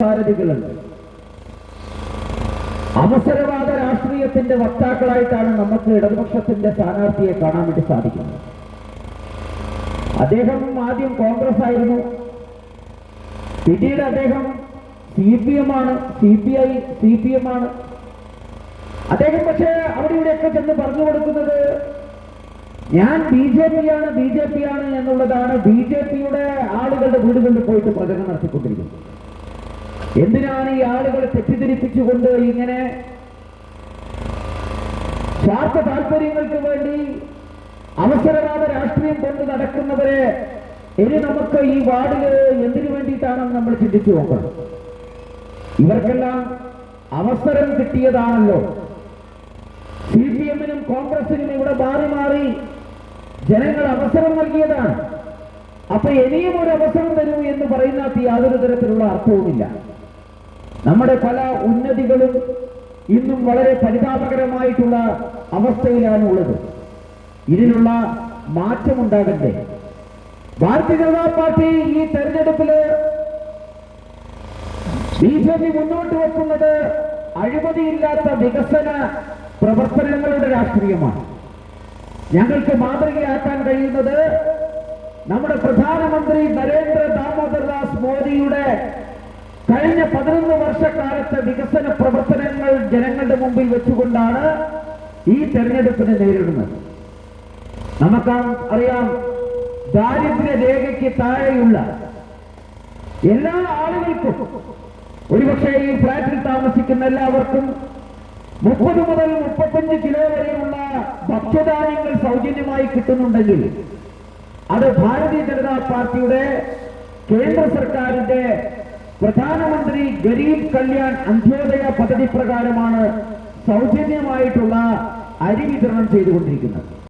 ഭാരതികളുണ്ട്. അവസരവാദ രാഷ്ട്രീയത്തിന്റെ വക്താക്കളായിട്ടാണ് നമുക്ക് ഇടതുപക്ഷത്തിന്റെ സ്ഥാനാർത്ഥിയെ കാണാൻ വേണ്ടി സാധിക്കുന്നത്. അദ്ദേഹം ആദ്യം കോൺഗ്രസ് ആയിരുന്നു, പിന്നീട് അദ്ദേഹം CPM ആണ്, CPI, CPM ആണ്. അദ്ദേഹം പക്ഷേ അവിടെ ഇവിടെയൊക്കെ ചെന്ന് പറഞ്ഞു കൊടുക്കുന്നത് ഞാൻ BJP ആണ് എന്നുള്ളതാണ്. BJPയുടെ ആളുകളുടെ വീടുകളിൽ പോയിട്ട് പ്രചരണം നടത്തിക്കൊണ്ടിരിക്കുന്നത്. എന്തിനാണ് ഈ ആളുകളെ തെറ്റിദ്ധരിപ്പിച്ചുകൊണ്ട് ഇങ്ങനെ സ്വാർത്ഥ താല്പര്യങ്ങൾക്ക് വേണ്ടി അവസരവാദ രാഷ്ട്രീയം കൊണ്ട് നടക്കുന്നവരെ ഇനി നമുക്ക് ഈ വാർഡില് എന്തിനു വേണ്ടിയിട്ടാണെന്ന് നമ്മൾ ചിന്തിച്ചു നോക്കണം. ഇവർക്കെല്ലാം അവസരം കിട്ടിയതാണല്ലോ. CPM-നും കോൺഗ്രസിനും ഇവിടെ മാറി മാറി ജനങ്ങൾ അവസരം നൽകിയതാണ്. അപ്പൊ ഇനിയും ഒരു അവസരം തരൂ എന്ന് പറയുന്നതിൽ യാതൊരു തരത്തിലുള്ള അർത്ഥവുമില്ല. നമ്മുടെ പല ഉന്നതികളും ഇന്നും വളരെ പരിതാപകരമായിട്ടുള്ള അവസ്ഥയിലാണ് ഉള്ളത്. ഇതിനുള്ള മാറ്റമുണ്ടാകട്ടെ. ഭാരതീയ ജനതാ പാർട്ടി ഈ തെരഞ്ഞെടുപ്പില് BJP മുന്നോട്ട് വെക്കുന്നത് അഴിമതിയില്ലാത്ത വികസന പ്രവർത്തനങ്ങളുടെ രാഷ്ട്രീയമാണ്. ഞങ്ങൾക്ക് മാതൃകയാക്കാൻ കഴിയുന്നത് നമ്മുടെ പ്രധാനമന്ത്രി നരേന്ദ്ര ദാമോദർദാസ് മോദിയുടെ കഴിഞ്ഞ 11 വർഷക്കാലത്തെ വികസന പ്രവർത്തനങ്ങൾ ജനങ്ങളുടെ മുമ്പിൽ വെച്ചുകൊണ്ടാണ് ഈ തെരഞ്ഞെടുപ്പിനെ നേരിടുന്നത്. നമുക്കറിയാം, ദാരിദ്ര്യ രേഖയ്ക്ക് താഴെയുള്ള എല്ലാ ആളുകൾക്കും, ഒരുപക്ഷെ ഈ ഫ്ലാറ്റിൽ താമസിക്കുന്ന എല്ലാവർക്കും 30 മുതൽ 35 കിലോ വരെയുള്ള ഭക്ഷ്യധാന്യങ്ങൾ സൗജന്യമായി കിട്ടുന്നുണ്ടെങ്കിൽ അത് ഭാരതീയ ജനതാ പാർട്ടിയുടെ കേന്ദ്ര സർക്കാരിന്റെ പ്രധാനമന്ത്രി ഗരീബ് കല്യാൺ അന്ത്യോദയ പദ്ധതി പ്രകാരമാണ് സൗജന്യമായിട്ടുള്ള അരി വിതരണം ചെയ്തുകൊണ്ടിരിക്കുന്നത്.